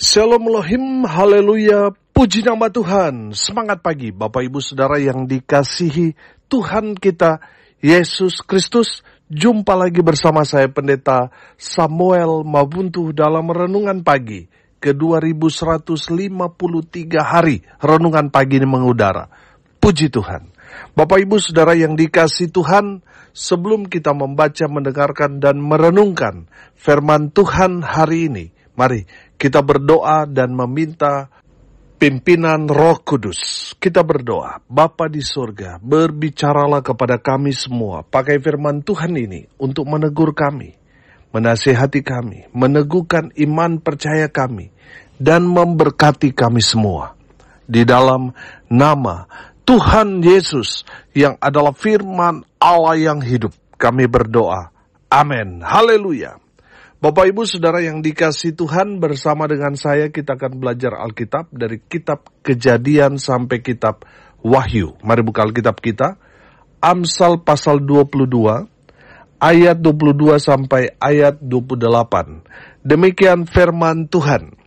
Shalom Elohim, haleluya, puji nama Tuhan. Semangat pagi Bapak Ibu Saudara yang dikasihi Tuhan kita Yesus Kristus. Jumpa lagi bersama saya Pendeta Samuel Mabuntu dalam Renungan Pagi ke 2153 hari Renungan Pagi ini mengudara. Puji Tuhan. Bapak Ibu Saudara yang dikasihi Tuhan, sebelum kita membaca, mendengarkan dan merenungkan firman Tuhan hari ini, mari kita berdoa dan meminta pimpinan Roh Kudus. Kita berdoa, Bapa di surga, berbicaralah kepada kami semua. Pakai firman Tuhan ini untuk menegur kami, menasihati kami, meneguhkan iman percaya kami, dan memberkati kami semua. Di dalam nama Tuhan Yesus yang adalah firman Allah yang hidup, kami berdoa. Amin. Haleluya. Bapak Ibu Saudara yang dikasihi Tuhan, bersama dengan saya kita akan belajar Alkitab dari kitab Kejadian sampai kitab Wahyu. Mari buka Alkitab kita. Amsal pasal 22 ayat 22 sampai ayat 28. Demikian firman Tuhan.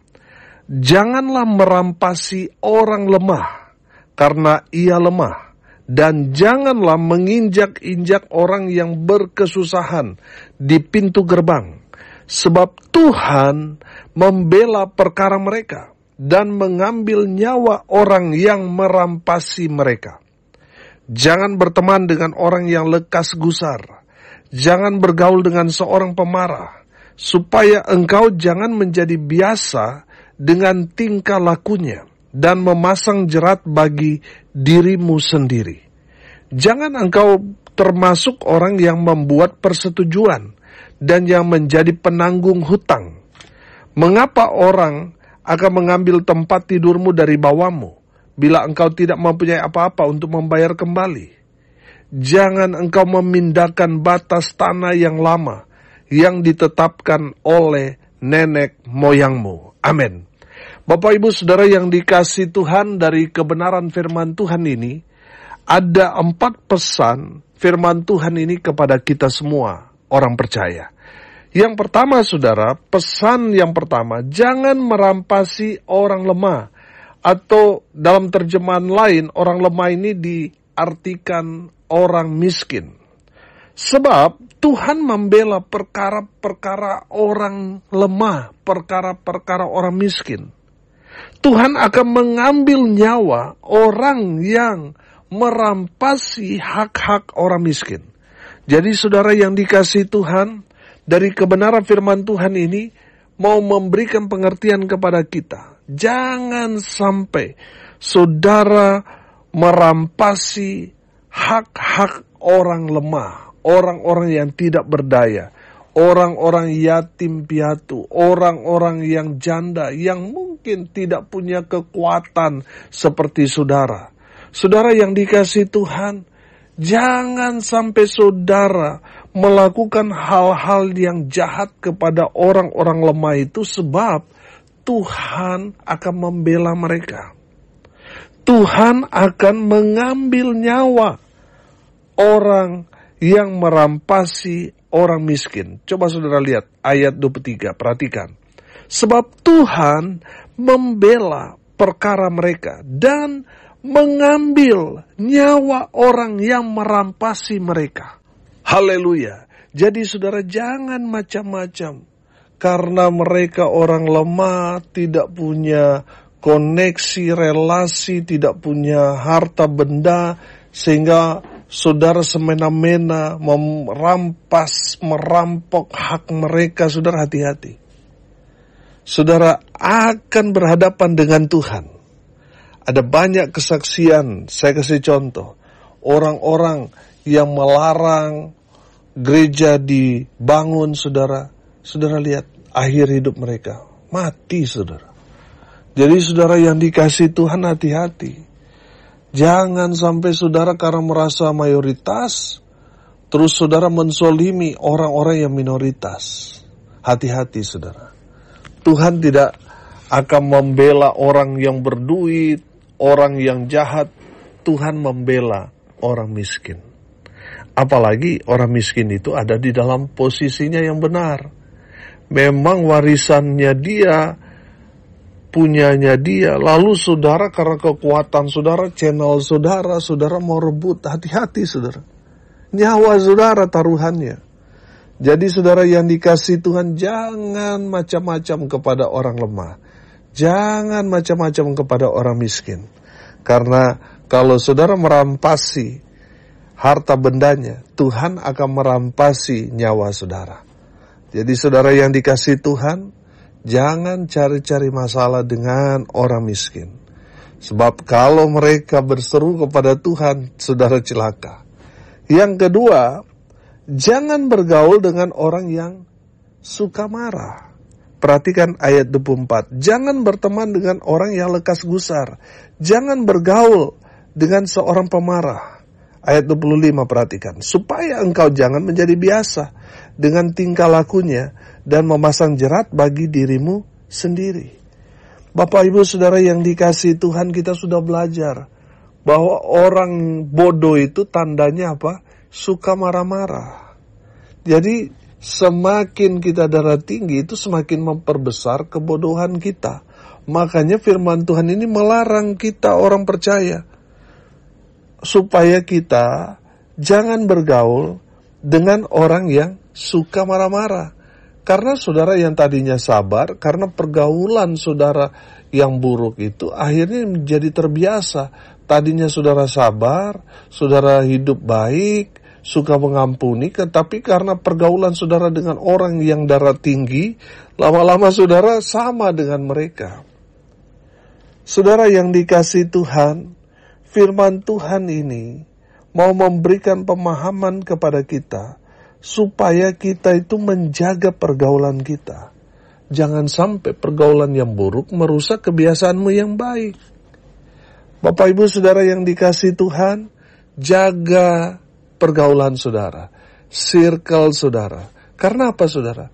Janganlah merampasi orang lemah karena ia lemah, dan janganlah menginjak-injak orang yang berkesusahan di pintu gerbang. Sebab Tuhan membela perkara mereka dan mengambil nyawa orang yang merampasi mereka. Jangan berteman dengan orang yang lekas gusar. Jangan bergaul dengan seorang pemarah, supaya engkau jangan menjadi biasa dengan tingkah lakunya dan memasang jerat bagi dirimu sendiri. Jangan engkau termasuk orang yang membuat persetujuan dan yang menjadi penanggung hutang. Mengapa orang akan mengambil tempat tidurmu dari bawahmu, bila engkau tidak mempunyai apa-apa untuk membayar kembali? Jangan engkau memindahkan batas tanah yang lama, yang ditetapkan oleh nenek moyangmu. Amin. Bapak Ibu Saudara yang dikasihi Tuhan, dari kebenaran firman Tuhan ini, ada 4 pesan firman Tuhan ini kepada kita semua orang percaya. Yang pertama saudara, pesan yang pertama, jangan merampasi orang lemah. Atau dalam terjemahan lain, orang lemah ini diartikan orang miskin. Sebab Tuhan membela perkara-perkara orang lemah, perkara-perkara orang miskin. Tuhan akan mengambil nyawa orang yang merampasi hak-hak orang miskin. Jadi saudara yang dikasihi Tuhan, dari kebenaran firman Tuhan ini mau memberikan pengertian kepada kita. Jangan sampai saudara merampasi hak-hak orang lemah, orang-orang yang tidak berdaya, orang-orang yatim piatu, orang-orang yang janda, yang mungkin tidak punya kekuatan seperti saudara. Saudara yang dikasihi Tuhan, jangan sampai saudara melakukan hal-hal yang jahat kepada orang-orang lemah itu, sebab Tuhan akan membela mereka. Tuhan akan mengambil nyawa orang yang merampasi orang miskin. Coba saudara lihat ayat 23, perhatikan. Sebab Tuhan membela perkara mereka dan mengambil nyawa orang yang merampasi mereka. Haleluya. Jadi saudara jangan macam-macam. Karena mereka orang lemah, tidak punya koneksi, relasi, tidak punya harta benda, sehingga saudara semena-mena merampok hak mereka. Saudara hati-hati. Saudara akan berhadapan dengan Tuhan. Ada banyak kesaksian, saya kasih contoh. Orang-orang yang melarang gereja dibangun, saudara. Saudara lihat akhir hidup mereka. Mati, saudara. Jadi saudara yang dikasihi Tuhan, hati-hati. Jangan sampai saudara karena merasa mayoritas, terus saudara mensolimi orang-orang yang minoritas. Hati-hati, saudara. Tuhan tidak akan membela orang yang berduit, orang yang jahat. Tuhan membela orang miskin. Apalagi orang miskin itu ada di dalam posisinya yang benar. Memang warisannya dia punyanya dia. Lalu saudara karena kekuatan saudara, channel saudara, saudara mau rebut. Hati-hati saudara. Nyawa saudara taruhannya. Jadi saudara yang dikasihi Tuhan, jangan macam-macam kepada orang lemah. Jangan macam-macam kepada orang miskin. Karena kalau saudara merampasi harta bendanya, Tuhan akan merampasi nyawa saudara. Jadi saudara yang dikasihi Tuhan, jangan cari-cari masalah dengan orang miskin. Sebab kalau mereka berseru kepada Tuhan, saudara celaka. Yang kedua, jangan bergaul dengan orang yang suka marah. Perhatikan ayat 24. Jangan berteman dengan orang yang lekas gusar. Jangan bergaul dengan seorang pemarah. Ayat 25 perhatikan. Supaya engkau jangan menjadi biasa dengan tingkah lakunya dan memasang jerat bagi dirimu sendiri. Bapak Ibu Saudara yang dikasihi Tuhan, kita sudah belajar bahwa orang bodoh itu tandanya apa? Suka marah-marah. Jadi semakin kita darah tinggi itu semakin memperbesar kebodohan kita. Makanya firman Tuhan ini melarang kita orang percaya supaya kita jangan bergaul dengan orang yang suka marah-marah. Karena saudara yang tadinya sabar, karena pergaulan saudara yang buruk itu akhirnya menjadi terbiasa. Tadinya saudara sabar, saudara hidup baik, suka mengampuni, tetapi karena pergaulan saudara dengan orang yang darah tinggi, lama-lama saudara sama dengan mereka. Saudara yang dikasihi Tuhan, firman Tuhan ini mau memberikan pemahaman kepada kita, supaya kita itu menjaga pergaulan kita. Jangan sampai pergaulan yang buruk merusak kebiasaanmu yang baik. Bapak Ibu Saudara yang dikasihi Tuhan, jaga pergaulan saudara, circle saudara. Karena apa saudara?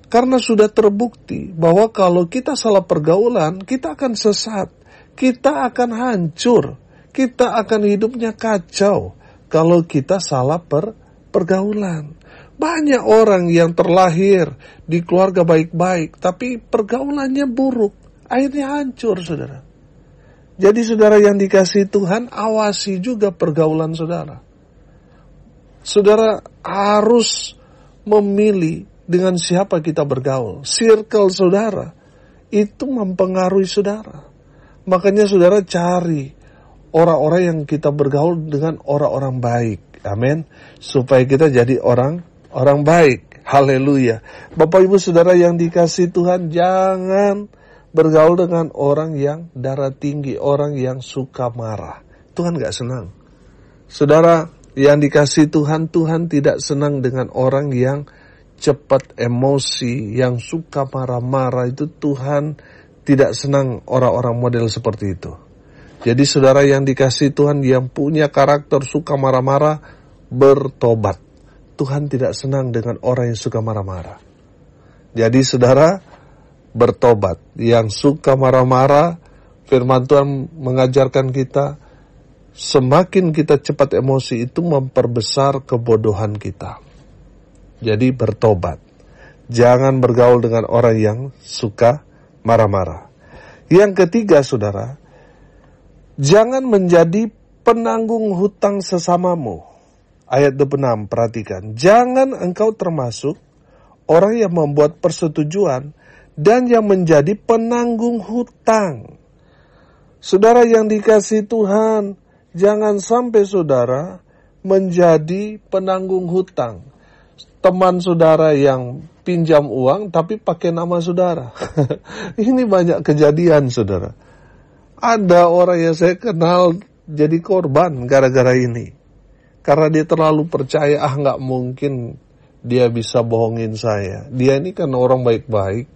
Karena sudah terbukti bahwa kalau kita salah pergaulan, kita akan sesat, kita akan hancur, kita akan hidupnya kacau kalau kita salah pergaulan. Banyak orang yang terlahir di keluarga baik-baik, tapi pergaulannya buruk, akhirnya hancur saudara. Jadi saudara yang dikasihi Tuhan, awasi juga pergaulan saudara. Saudara harus memilih dengan siapa kita bergaul. Circle saudara itu mempengaruhi saudara. Makanya saudara cari orang-orang yang kita bergaul dengan orang-orang baik. Amin. Supaya kita jadi orang baik. Haleluya. Bapak Ibu Saudara yang dikasihi Tuhan, jangan bergaul dengan orang yang darah tinggi, orang yang suka marah. Tuhan gak senang. Saudara yang dikasihi Tuhan, Tuhan tidak senang dengan orang yang cepat emosi, yang suka marah-marah. Itu Tuhan tidak senang orang-orang model seperti itu. Jadi saudara yang dikasihi Tuhan, yang punya karakter suka marah-marah, bertobat. Tuhan tidak senang dengan orang yang suka marah-marah. Jadi saudara, bertobat. Yang suka marah-marah, firman Tuhan mengajarkan kita, semakin kita cepat emosi itu memperbesar kebodohan kita. Jadi bertobat. Jangan bergaul dengan orang yang suka marah-marah. Yang ketiga saudara, jangan menjadi penanggung hutang sesamamu. Ayat 26, perhatikan. Jangan engkau termasuk orang yang membuat persetujuan dan yang menjadi penanggung hutang. Saudara yang dikasihi Tuhan, jangan sampai saudara menjadi penanggung hutang. Teman saudara yang pinjam uang tapi pakai nama saudara. Ini banyak kejadian saudara. Ada orang yang saya kenal jadi korban gara-gara ini. Karena dia terlalu percaya, gak mungkin dia bisa bohongin saya. Dia ini kan orang baik-baik.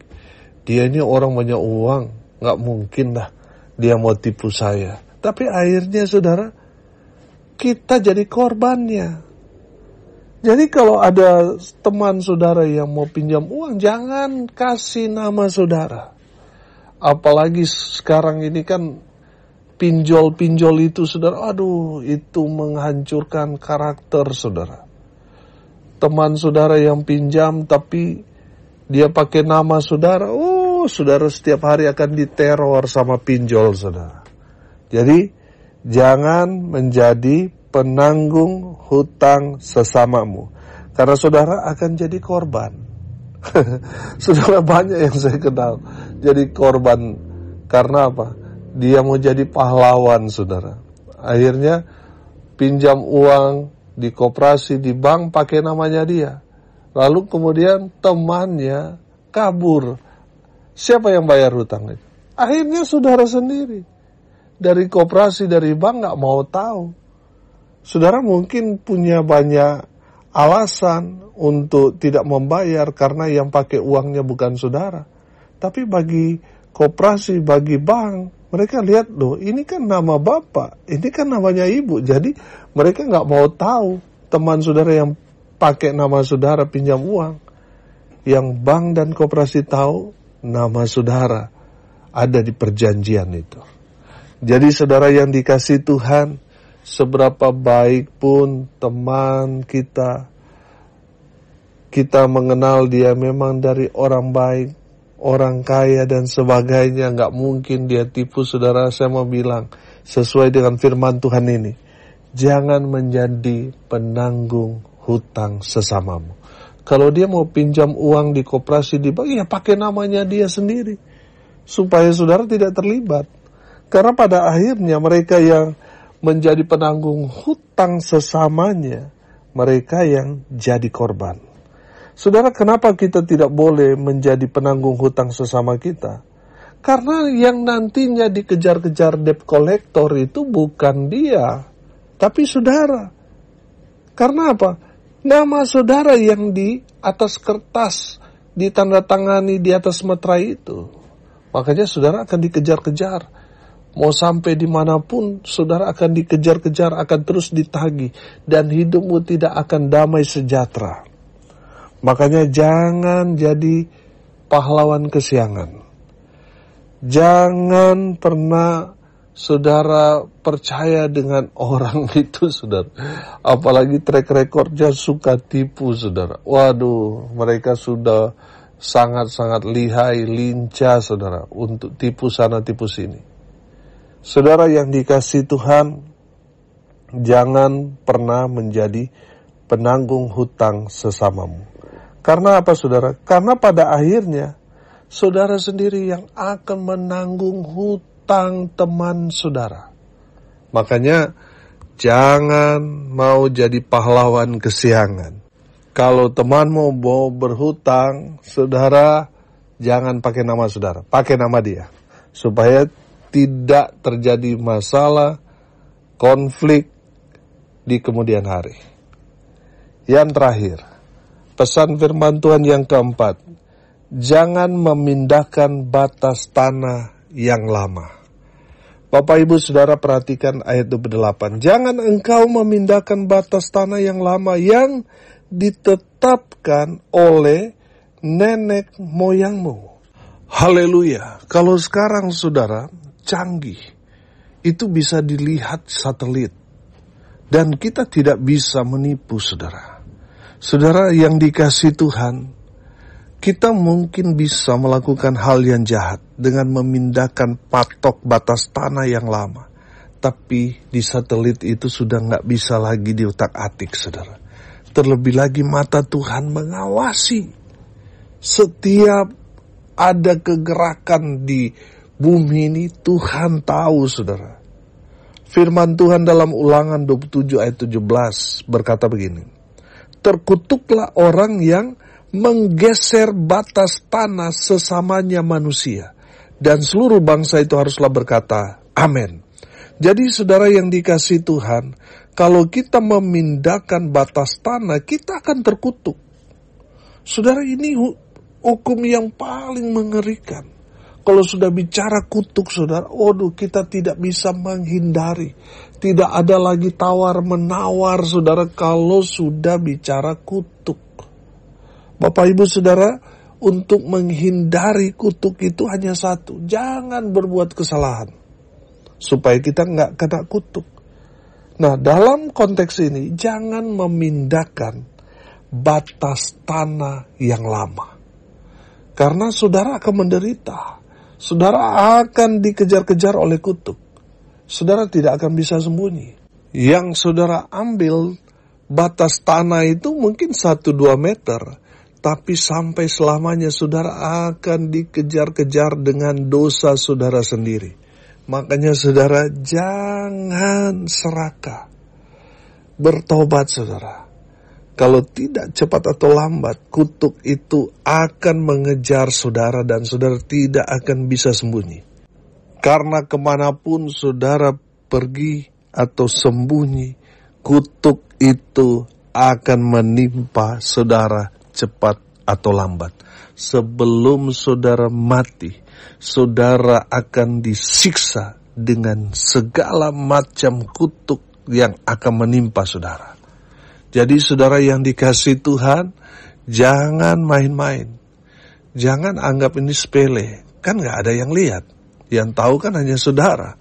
Dia ini orang banyak uang. Gak mungkin lah dia mau tipu saya. Tapi akhirnya saudara, kita jadi korbannya. Jadi kalau ada teman saudara yang mau pinjam uang, jangan kasih nama saudara. Apalagi sekarang ini kan pinjol-pinjol itu saudara, aduh itu menghancurkan karakter saudara. Teman saudara yang pinjam tapi dia pakai nama saudara, saudara setiap hari akan diteror sama pinjol, saudara. Jadi, jangan menjadi penanggung hutang sesamamu. Karena saudara akan jadi korban. Saudara, banyak yang saya kenal jadi korban. Karena apa? Dia mau jadi pahlawan, saudara. Akhirnya pinjam uang di koperasi, di bank pakai namanya dia. Lalu kemudian temannya kabur. Siapa yang bayar hutang itu? Akhirnya saudara sendiri. Dari koperasi, dari bank gak mau tahu. Saudara mungkin punya banyak alasan untuk tidak membayar karena yang pakai uangnya bukan saudara. Tapi bagi koperasi, bagi bank, mereka lihat, loh ini kan nama bapak, ini kan namanya ibu. Jadi mereka gak mau tahu teman saudara yang pakai nama saudara pinjam uang. Yang bank dan koperasi tahu nama saudara ada di perjanjian itu. Jadi saudara yang dikasihi Tuhan, seberapa baik pun teman kita mengenal dia memang dari orang baik, orang kaya dan sebagainya, gak mungkin dia tipu, saudara. Saya mau bilang, sesuai dengan firman Tuhan ini, jangan menjadi penanggung hutang sesamamu. Kalau dia mau pinjam uang di koperasi, di bank, ya pakai namanya dia sendiri, supaya saudara tidak terlibat. Karena pada akhirnya mereka yang menjadi penanggung hutang sesamanya, mereka yang jadi korban. Saudara, kenapa kita tidak boleh menjadi penanggung hutang sesama kita? Karena yang nantinya dikejar-kejar debt collector itu bukan dia, tapi saudara. Karena apa? Nama saudara yang di atas kertas, ditandatangani di atas meterai itu. Makanya saudara akan dikejar-kejar. Mau sampai dimanapun, saudara akan dikejar-kejar, akan terus ditagih. Dan hidupmu tidak akan damai sejahtera. Makanya jangan jadi pahlawan kesiangan. Jangan pernah saudara percaya dengan orang itu, saudara. Apalagi track recordnya suka tipu, saudara. Waduh, mereka sudah sangat-sangat lihai, lincah, saudara, untuk tipu sana, tipu sini. Saudara yang dikasihi Tuhan, jangan pernah menjadi penanggung hutang sesamamu. Karena apa, saudara? Karena pada akhirnya, saudara sendiri yang akan menanggung hutang teman saudara. Makanya, jangan mau jadi pahlawan kesiangan. Kalau temanmu mau berhutang, saudara, jangan pakai nama saudara, pakai nama dia. Supaya tidak terjadi masalah, konflik di kemudian hari. Yang terakhir, pesan firman Tuhan yang keempat, jangan memindahkan batas tanah yang lama. Bapak Ibu Saudara perhatikan ayat 28. Jangan engkau memindahkan batas tanah yang lama yang ditetapkan oleh nenek moyangmu. Haleluya. Kalau sekarang saudara canggih, itu bisa dilihat satelit. Dan kita tidak bisa menipu, saudara. Saudara yang dikasihi Tuhan, kita mungkin bisa melakukan hal yang jahat dengan memindahkan patok batas tanah yang lama. Tapi di satelit itu sudah nggak bisa lagi diutak-atik, saudara. Terlebih lagi mata Tuhan mengawasi setiap ada kegerakan di bumi ini. Tuhan tahu, saudara. Firman Tuhan dalam Ulangan 27 ayat 17 berkata begini. Terkutuklah orang yang menggeser batas tanah sesamanya manusia. Dan seluruh bangsa itu haruslah berkata, amin. Jadi saudara yang dikasihi Tuhan, kalau kita memindahkan batas tanah, kita akan terkutuk. Saudara, ini hukum yang paling mengerikan. Kalau sudah bicara kutuk, saudara, kita tidak bisa menghindari. Tidak ada lagi tawar-menawar, saudara, kalau sudah bicara kutuk. Bapak Ibu Saudara, untuk menghindari kutuk itu hanya satu. Jangan berbuat kesalahan. Supaya kita nggak kena kutuk. Nah, dalam konteks ini, jangan memindahkan batas tanah yang lama. Karena saudara akan menderita. Saudara akan dikejar-kejar oleh kutuk. Saudara tidak akan bisa sembunyi. Yang saudara ambil batas tanah itu mungkin 1-2 meter. Tapi sampai selamanya saudara akan dikejar-kejar dengan dosa saudara sendiri. Makanya saudara jangan serakah. Bertobat saudara. Kalau tidak cepat atau lambat, kutuk itu akan mengejar saudara dan saudara tidak akan bisa sembunyi. Karena kemanapun saudara pergi atau sembunyi, kutuk itu akan menimpa saudara cepat atau lambat. Sebelum saudara mati, saudara akan disiksa dengan segala macam kutuk yang akan menimpa saudara. Jadi saudara yang dikasihi Tuhan, jangan main-main. Jangan anggap ini sepele. Kan gak ada yang lihat. Yang tahu kan hanya saudara.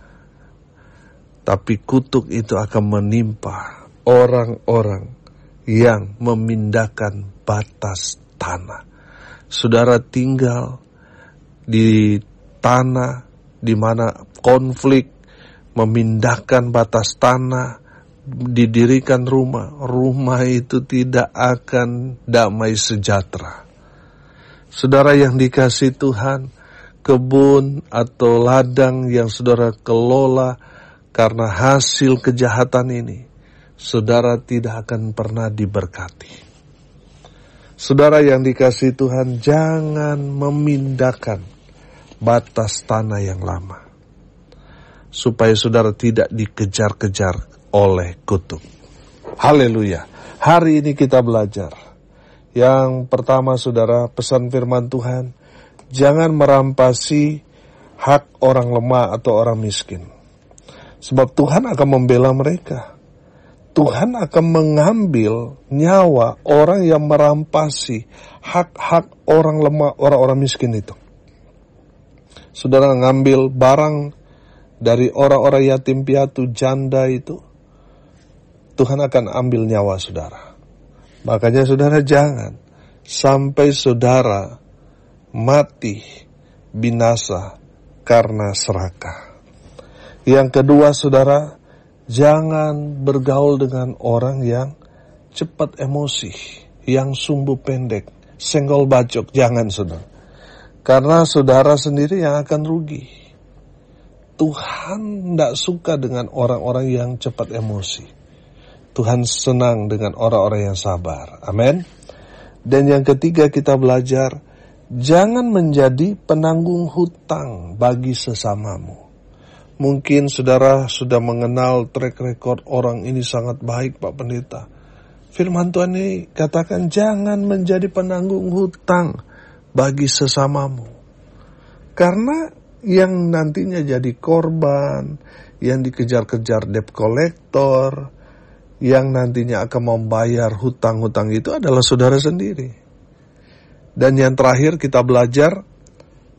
Tapi kutuk itu akan menimpa orang-orang yang memindahkan batas tanah. Saudara tinggal di tanah di mana konflik, memindahkan batas tanah, didirikan rumah itu tidak akan damai sejahtera. Saudara yang dikasihi Tuhan, kebun atau ladang yang saudara kelola karena hasil kejahatan ini, saudara tidak akan pernah diberkati. Saudara yang dikasihi Tuhan, jangan memindahkan batas tanah yang lama, supaya saudara tidak dikejar-kejar oleh kutuk. Haleluya. Hari ini kita belajar. Yang pertama saudara, pesan firman Tuhan, jangan merampasi hak orang lemah atau orang miskin. Sebab Tuhan akan membela mereka. Tuhan akan mengambil nyawa orang yang merampasi hak-hak orang lemah, orang-orang miskin itu. Saudara ngambil barang dari orang-orang yatim piatu, janda itu, Tuhan akan ambil nyawa saudara. Makanya saudara jangan sampai saudara mati binasa karena serakah. Yang kedua saudara, jangan bergaul dengan orang yang cepat emosi, yang sumbu pendek, senggol bacok, jangan saudara. Karena saudara sendiri yang akan rugi. Tuhan tidak suka dengan orang-orang yang cepat emosi. Tuhan senang dengan orang-orang yang sabar. Amin. Dan yang ketiga kita belajar, jangan menjadi penanggung hutang bagi sesamamu. Mungkin saudara sudah mengenal track record orang ini sangat baik Pak Pendeta. Firman Tuhan ini katakan jangan menjadi penanggung hutang bagi sesamamu. Karena yang nantinya jadi korban, yang dikejar-kejar debt collector, yang nantinya akan membayar hutang-hutang itu adalah saudara sendiri. Dan yang terakhir kita belajar,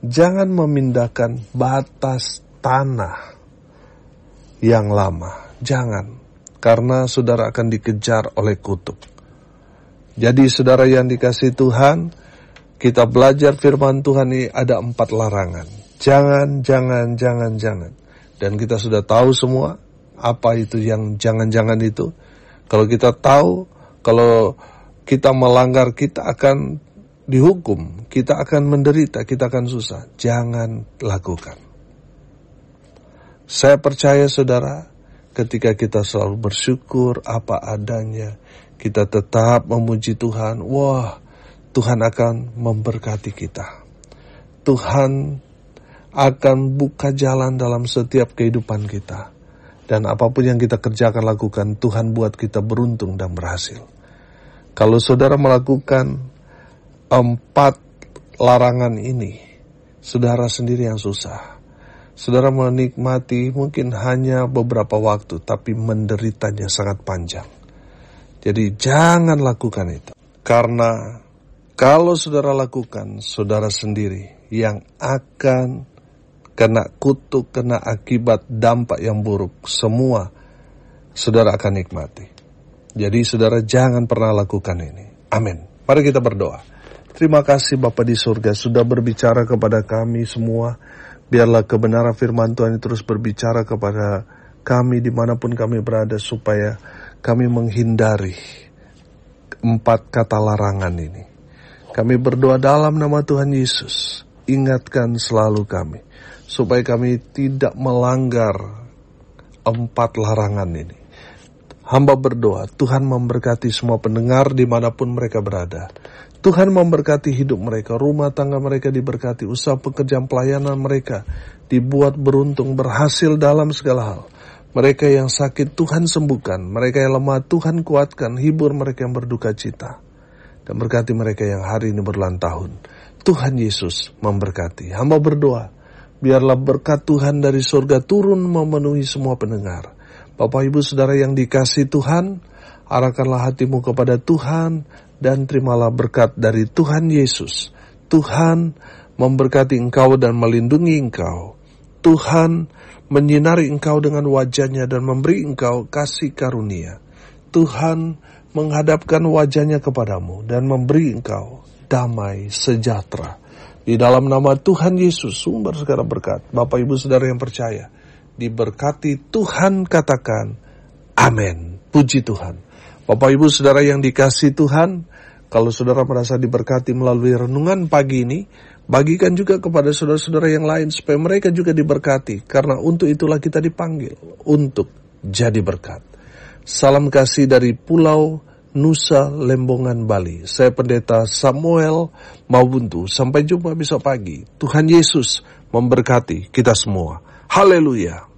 jangan memindahkan batas tanah yang lama. Jangan. Karena saudara akan dikejar oleh kutuk. Jadi saudara yang dikasihi Tuhan, kita belajar firman Tuhan ini ada 4 larangan. Jangan. Dan kita sudah tahu semua apa itu yang jangan-jangan itu. Kalau kita tahu, kalau kita melanggar, kita akan dihukum, kita akan menderita, kita akan susah. Jangan lakukan. Saya percaya saudara, ketika kita selalu bersyukur apa adanya, kita tetap memuji Tuhan, wah, Tuhan akan memberkati kita. Tuhan akan buka jalan dalam setiap kehidupan kita. Dan apapun yang kita kerjakan, lakukan, Tuhan buat kita beruntung dan berhasil. Kalau saudara melakukan 4 larangan ini, saudara sendiri yang susah. Saudara menikmati mungkin hanya beberapa waktu, tapi menderitanya sangat panjang. Jadi jangan lakukan itu. Karena kalau saudara lakukan, saudara sendiri yang akan kena kutuk, kena akibat dampak yang buruk. Semua saudara akan nikmati. Jadi saudara jangan pernah lakukan ini. Amin. Mari kita berdoa. Terima kasih Bapa di surga sudah berbicara kepada kami semua. Biarlah kebenaran firman Tuhan terus berbicara kepada kami dimanapun kami berada, supaya kami menghindari 4 kata larangan ini. Kami berdoa dalam nama Tuhan Yesus. Ingatkan selalu kami, supaya kami tidak melanggar 4 larangan ini. Hamba berdoa, Tuhan memberkati semua pendengar dimanapun mereka berada. Tuhan memberkati hidup mereka, rumah tangga mereka diberkati, usaha pekerjaan pelayanan mereka dibuat beruntung, berhasil dalam segala hal. Mereka yang sakit Tuhan sembuhkan, mereka yang lemah Tuhan kuatkan, hibur mereka yang berduka cita. Dan berkati mereka yang hari ini berulang tahun. Tuhan Yesus memberkati. Hamba berdoa, biarlah berkat Tuhan dari surga turun memenuhi semua pendengar. Bapak Ibu Saudara yang dikasihi Tuhan, arahkanlah hatimu kepada Tuhan dan terimalah berkat dari Tuhan Yesus. Tuhan memberkati engkau dan melindungi engkau. Tuhan menyinari engkau dengan wajah-Nya dan memberi engkau kasih karunia. Tuhan menghadapkan wajah-Nya kepadamu dan memberi engkau damai sejahtera. Di dalam nama Tuhan Yesus, sumber segala berkat. Bapak Ibu Saudara yang percaya, diberkati Tuhan, katakan amin. Puji Tuhan. Bapak Ibu Saudara yang dikasihi Tuhan, kalau saudara merasa diberkati melalui renungan pagi ini, bagikan juga kepada saudara-saudara yang lain supaya mereka juga diberkati. Karena untuk itulah kita dipanggil, untuk jadi berkat. Salam kasih dari Pulau Nusa Lembongan, Bali. Saya Pendeta Samuel Mawuntu. Sampai jumpa besok pagi. Tuhan Yesus memberkati kita semua. Haleluya.